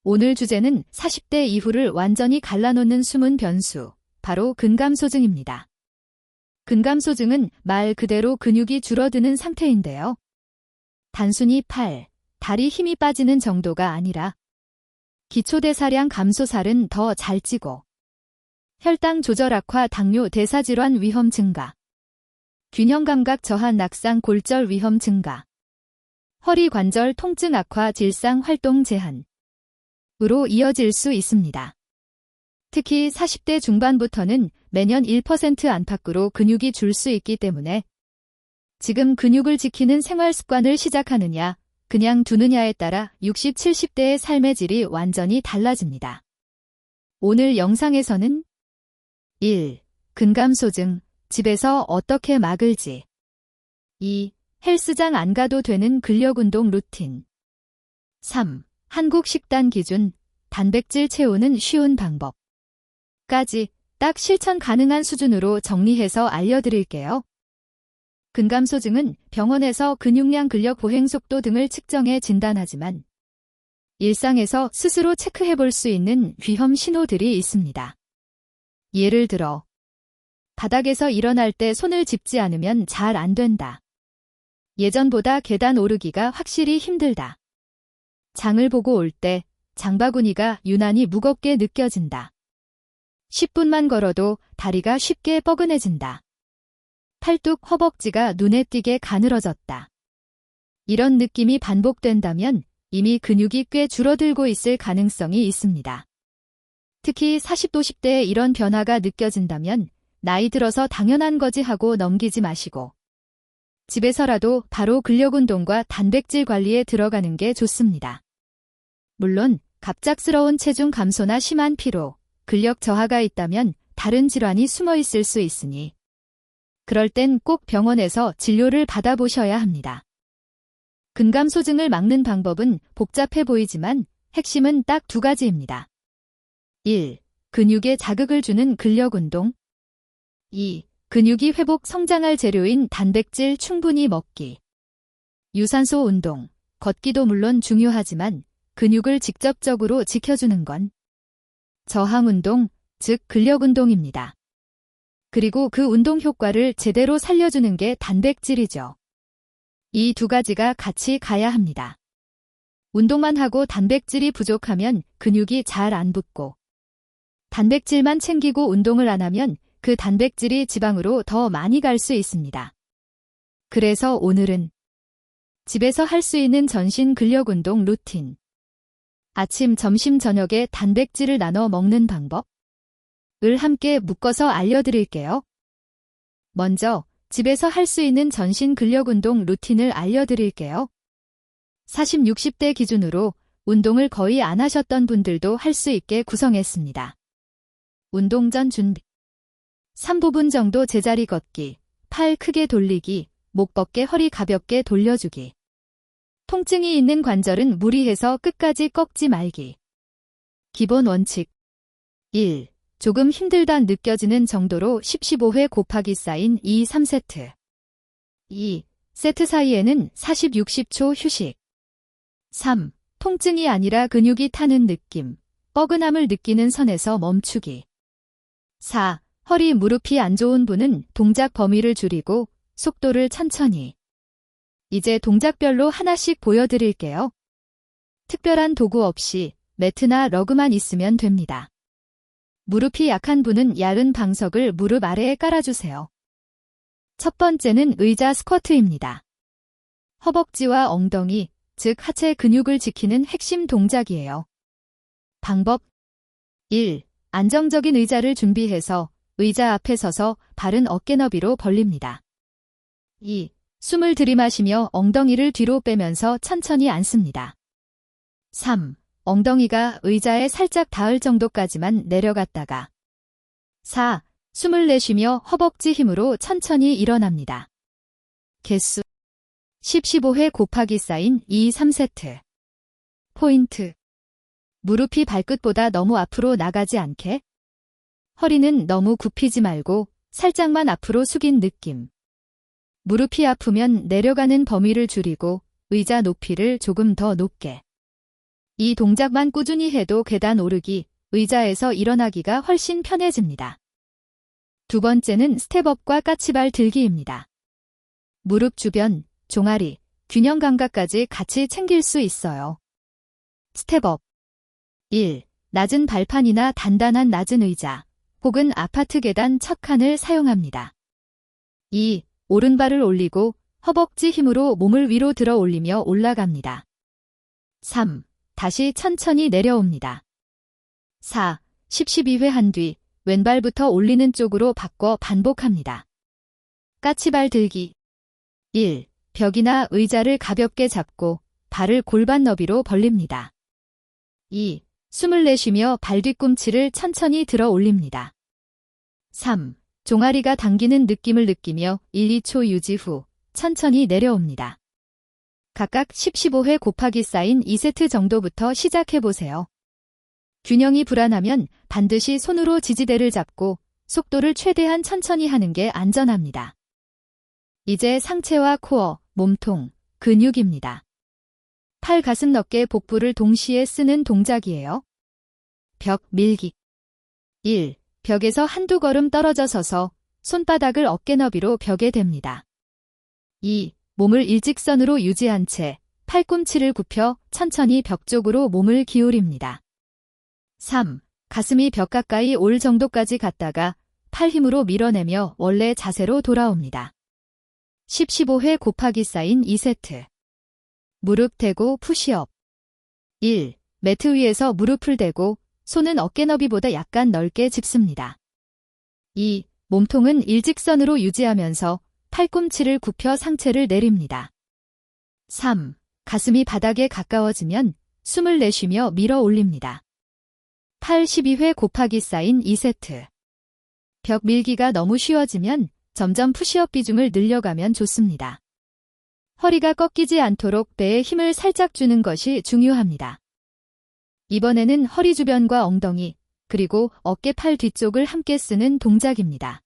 오늘 주제는 40대 이후를 완전히 갈라놓는 숨은 변수, 바로 근감소증입니다. 근감소증은 말 그대로 근육이 줄어드는 상태인데요. 단순히 팔, 다리 힘이 빠지는 정도가 아니라 기초대사량 감소살은 더 잘 찌고 혈당 조절 악화, 당뇨, 대사질환 위험 증가, 균형감각 저하, 낙상, 골절 위험 증가, 허리 관절 통증 악화, 질상 활동 제한 으로 이어질 수 있습니다. 특히 40대 중반부터는 매년 1% 안팎으로 근육이 줄 수 있기 때문에 지금 근육을 지키는 생활 습관을 시작하느냐, 그냥 두느냐에 따라 60, 70대의 삶의 질이 완전히 달라집니다. 오늘 영상에서는 1. 근감소증, 집에서 어떻게 막을지. 2. 헬스장 안 가도 되는 근력운동 루틴. 3. 한국 식단 기준, 단백질 채우는 쉬운 방법. 까지 딱 실천 가능한 수준으로 정리해서 알려드릴게요. 근감소증은 병원에서 근육량, 근력, 보행 속도 등을 측정해 진단하지만 일상에서 스스로 체크해 볼 수 있는 위험 신호들이 있습니다. 예를 들어 바닥에서 일어날 때 손을 짚지 않으면 잘 안 된다. 예전보다 계단 오르기가 확실히 힘들다. 장을 보고 올 때 장바구니가 유난히 무겁게 느껴진다. 10분만 걸어도 다리가 쉽게 뻐근해진다. 팔뚝, 허벅지가 눈에 띄게 가늘어졌다. 이런 느낌이 반복된다면 이미 근육이 꽤 줄어들고 있을 가능성이 있습니다. 특히 40, 50대에 이런 변화가 느껴진다면 나이 들어서 당연한 거지 하고 넘기지 마시고 집에서라도 바로 근력운동과 단백질 관리에 들어가는 게 좋습니다. 물론 갑작스러운 체중 감소나 심한 피로, 근력 저하가 있다면 다른 질환이 숨어 있을 수 있으니 그럴 땐 꼭 병원에서 진료를 받아보셔야 합니다. 근감소증을 막는 방법은 복잡해 보이지만 핵심은 딱 두 가지입니다. 1. 근육에 자극을 주는 근력운동. 2. 근육이 회복 성장할 재료인 단백질 충분히 먹기. 유산소 운동, 걷기도 물론 중요하지만 근육을 직접적으로 지켜주는 건 저항운동, 즉 근력운동입니다. 그리고 그 운동 효과를 제대로 살려주는 게 단백질이죠. 이 두 가지가 같이 가야 합니다. 운동만 하고 단백질이 부족하면 근육이 잘 안 붙고 단백질만 챙기고 운동을 안 하면 그 단백질이 지방으로 더 많이 갈 수 있습니다. 그래서 오늘은 집에서 할 수 있는 전신 근력운동 루틴, 아침, 점심, 저녁에 단백질을 나눠 먹는 방법을 함께 묶어서 알려드릴게요. 먼저 집에서 할 수 있는 전신 근력운동 루틴을 알려드릴게요. 40, 60대 기준으로 운동을 거의 안 하셨던 분들도 할 수 있게 구성했습니다. 운동 전 준비. 3부분 정도 제자리 걷기, 팔 크게 돌리기, 목 뻗게 허리 가볍게 돌려주기. 통증이 있는 관절은 무리해서 끝까지 꺾지 말기. 기본 원칙. 1. 조금 힘들다 느껴지는 정도로 15회 곱하기 쌓인 2, 3세트. 2. 세트 사이에는 40, 60초 휴식. 3. 통증이 아니라 근육이 타는 느낌, 뻐근함을 느끼는 선에서 멈추기. 4. 허리, 무릎이 안 좋은 분은 동작 범위를 줄이고 속도를 천천히. 이제 동작별로 하나씩 보여드릴게요. 특별한 도구 없이 매트나 러그만 있으면 됩니다. 무릎이 약한 분은 얇은 방석을 무릎 아래에 깔아주세요. 첫 번째는 의자 스쿼트입니다. 허벅지와 엉덩이, 즉 하체 근육을 지키는 핵심 동작이에요. 방법 1. 안정적인 의자를 준비해서 의자 앞에 서서 발은 어깨 너비로 벌립니다. 2. 숨을 들이마시며 엉덩이를 뒤로 빼면서 천천히 앉습니다. 3. 엉덩이가 의자에 살짝 닿을 정도까지만 내려갔다가 4. 숨을 내쉬며 허벅지 힘으로 천천히 일어납니다. 개수 15회 곱하기 쌓인 2, 3세트. 포인트. 무릎이 발끝보다 너무 앞으로 나가지 않게. 허리는 너무 굽히지 말고 살짝만 앞으로 숙인 느낌. 무릎이 아프면 내려가는 범위를 줄이고 의자 높이를 조금 더 높게. 이 동작만 꾸준히 해도 계단 오르기, 의자에서 일어나기가 훨씬 편해집니다. 두 번째는 스텝업과 까치발 들기입니다. 무릎 주변, 종아리, 균형 감각까지 같이 챙길 수 있어요. 스텝업 1. 낮은 발판이나 단단한 낮은 의자, 혹은 아파트 계단 첫 칸을 사용합니다. 2. 오른발을 올리고 허벅지 힘으로 몸을 위로 들어 올리며 올라갑니다. 3. 다시 천천히 내려옵니다. 4. 10-12회 한 뒤 왼발부터 올리는 쪽으로 바꿔 반복합니다. 까치발 들기 1. 벽이나 의자를 가볍게 잡고 발을 골반 너비로 벌립니다. 2. 숨을 내쉬며 발 뒤꿈치를 천천히 들어 올립니다. 3. 종아리가 당기는 느낌을 느끼며 1-2초 유지 후 천천히 내려옵니다. 각각 10-15회 곱하기 쌓인 2세트 정도부터 시작해보세요. 균형이 불안하면 반드시 손으로 지지대를 잡고 속도를 최대한 천천히 하는 게 안전합니다. 이제 상체와 코어, 몸통, 근육입니다. 팔, 가슴, 어깨, 복부를 동시에 쓰는 동작이에요. 벽 밀기 1. 벽에서 한두 걸음 떨어져 서서 손바닥을 어깨 너비로 벽에 댑니다. 2. 몸을 일직선으로 유지한 채 팔꿈치를 굽혀 천천히 벽 쪽으로 몸을 기울입니다. 3. 가슴이 벽 가까이 올 정도까지 갔다가 팔 힘으로 밀어내며 원래 자세로 돌아옵니다. 10-15회 곱하기 쌓인 2세트. 무릎 대고 푸시업 1. 매트 위에서 무릎을 대고 손은 어깨 너비보다 약간 넓게 짚습니다. 2. 몸통은 일직선으로 유지하면서 팔꿈치를 굽혀 상체를 내립니다. 3. 가슴이 바닥에 가까워지면 숨을 내쉬며 밀어 올립니다. 8-12회 곱하기 쌓인 2세트. 벽 밀기가 너무 쉬워지면 점점 푸시업 비중을 늘려가면 좋습니다. 허리가 꺾이지 않도록 배에 힘을 살짝 주는 것이 중요합니다. 이번에는 허리 주변과 엉덩이, 그리고 어깨, 팔 뒤쪽을 함께 쓰는 동작입니다.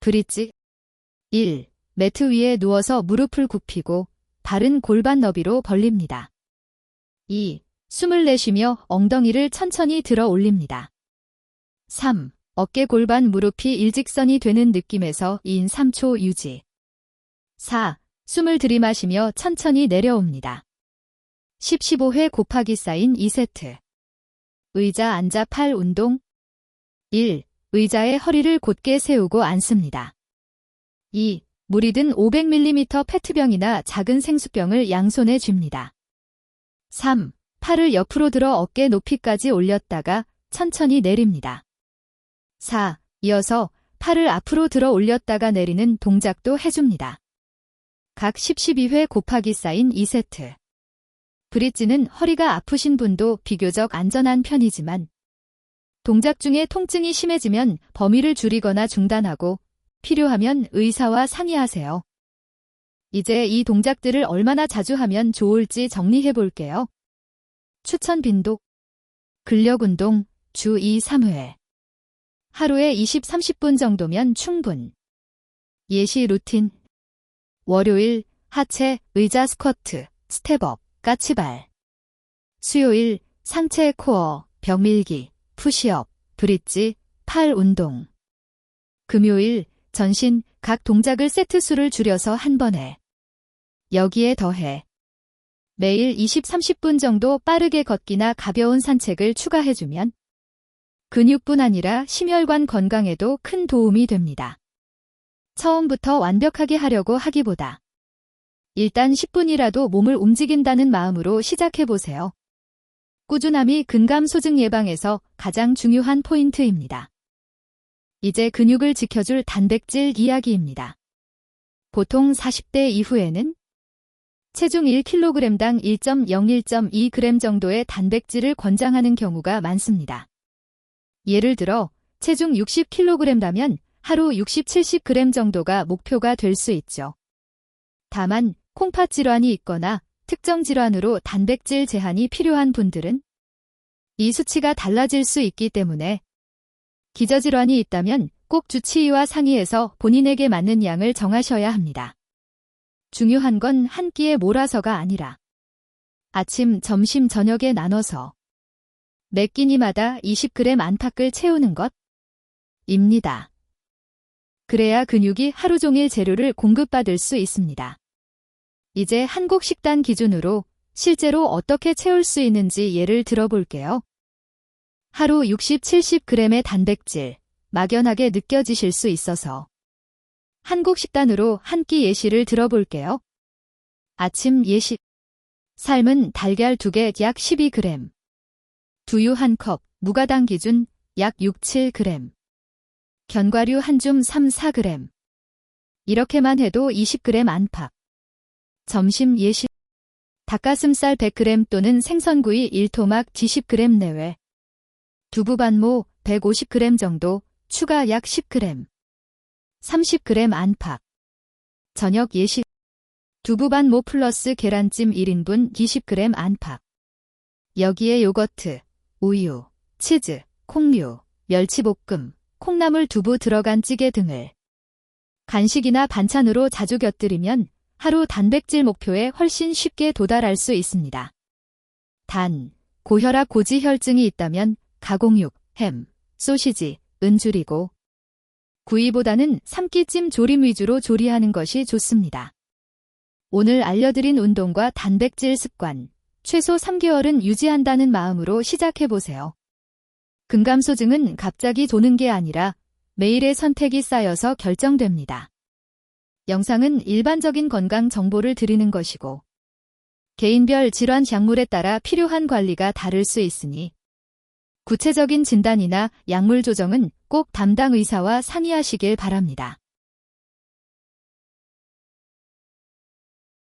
브릿지 1. 매트 위에 누워서 무릎을 굽히고 발은 골반 너비로 벌립니다. 2. 숨을 내쉬며 엉덩이를 천천히 들어 올립니다. 3. 어깨, 골반, 무릎이 일직선이 되는 느낌에서 2-3초 유지. 4. 숨을 들이마시며 천천히 내려옵니다. 10-15회 곱하기 쌓인 2세트. 의자 앉아 팔 운동 1. 의자에 허리를 곧게 세우고 앉습니다. 2. 물이 든 500ml 페트병이나 작은 생수병을 양손에 쥡니다. 3. 팔을 옆으로 들어 어깨 높이까지 올렸다가 천천히 내립니다. 4. 이어서 팔을 앞으로 들어 올렸다가 내리는 동작도 해줍니다. 각 10-12회 곱하기 쌓인 2세트. 브릿지는 허리가 아프신 분도 비교적 안전한 편이지만 동작 중에 통증이 심해지면 범위를 줄이거나 중단하고 필요하면 의사와 상의하세요. 이제 이 동작들을 얼마나 자주 하면 좋을지 정리해 볼게요. 추천 빈도 근력 운동 주 2-3회 하루에 20-30분 정도면 충분. 예시 루틴 월요일 하체, 의자 스쿼트, 스텝업, 까치발 수요일 상체, 코어, 벽 밀기, 푸시업, 브릿지, 팔 운동 금요일 전신 각 동작을 세트 수를 줄여서 한 번에 여기에 더해 매일 20-30분 정도 빠르게 걷기나 가벼운 산책을 추가해주면 근육뿐 아니라 심혈관 건강에도 큰 도움이 됩니다. 처음부터 완벽하게 하려고 하기보다 일단 10분이라도 몸을 움직인다는 마음으로 시작해보세요. 꾸준함이 근감소증 예방에서 가장 중요한 포인트입니다. 이제 근육을 지켜줄 단백질 이야기입니다. 보통 40대 이후에는 체중 1kg당 1.0-1.2g 정도의 단백질을 권장하는 경우가 많습니다. 예를 들어 체중 60kg라면 하루 60-70g 정도가 목표가 될 수 있죠. 다만 콩팥 질환이 있거나 특정 질환으로 단백질 제한이 필요한 분들은 이 수치가 달라질 수 있기 때문에 기저질환이 있다면 꼭 주치의와 상의해서 본인에게 맞는 양을 정하셔야 합니다. 중요한 건 한 끼에 몰아서가 아니라 아침, 점심, 저녁에 나눠서 매 끼니마다 20g 안팎을 채우는 것입니다. 그래야 근육이 하루 종일 재료를 공급받을 수 있습니다. 이제 한국 식단 기준으로 실제로 어떻게 채울 수 있는지 예를 들어볼게요. 하루 60, 70g의 단백질, 막연하게 느껴지실 수 있어서 한국 식단으로 한 끼 예시를 들어볼게요. 아침 예식. 삶은 달걀 2개 약 12g. 두유 1컵, 무가당 기준 약 6, 7g. 견과류 한 줌 3, 4g. 이렇게만 해도 20g 안팎. 점심 예식. 닭가슴살 100g 또는 생선구이 1토막 20g 내외. 두부 반모 150g 정도, 추가 약 10g. 30g 안팎. 저녁 예식. 두부 반모 플러스 계란찜 1인분 20g 안팎. 여기에 요거트, 우유, 치즈, 콩류, 멸치볶음, 콩나물 두부 들어간 찌개 등을 간식이나 반찬으로 자주 곁들이면 하루 단백질 목표에 훨씬 쉽게 도달할 수 있습니다. 단, 고혈압 고지혈증이 있다면 가공육, 햄, 소시지, 은 줄이고 구이보다는 삼키찜 조림 위주로 조리하는 것이 좋습니다. 오늘 알려드린 운동과 단백질 습관, 최소 3개월은 유지한다는 마음으로 시작해보세요. 근감소증은 갑자기 도는 게 아니라 매일의 선택이 쌓여서 결정됩니다. 영상은 일반적인 건강 정보를 드리는 것이고 개인별 질환 약물에 따라 필요한 관리가 다를 수 있으니 구체적인 진단이나 약물 조정은 꼭 담당 의사와 상의하시길 바랍니다.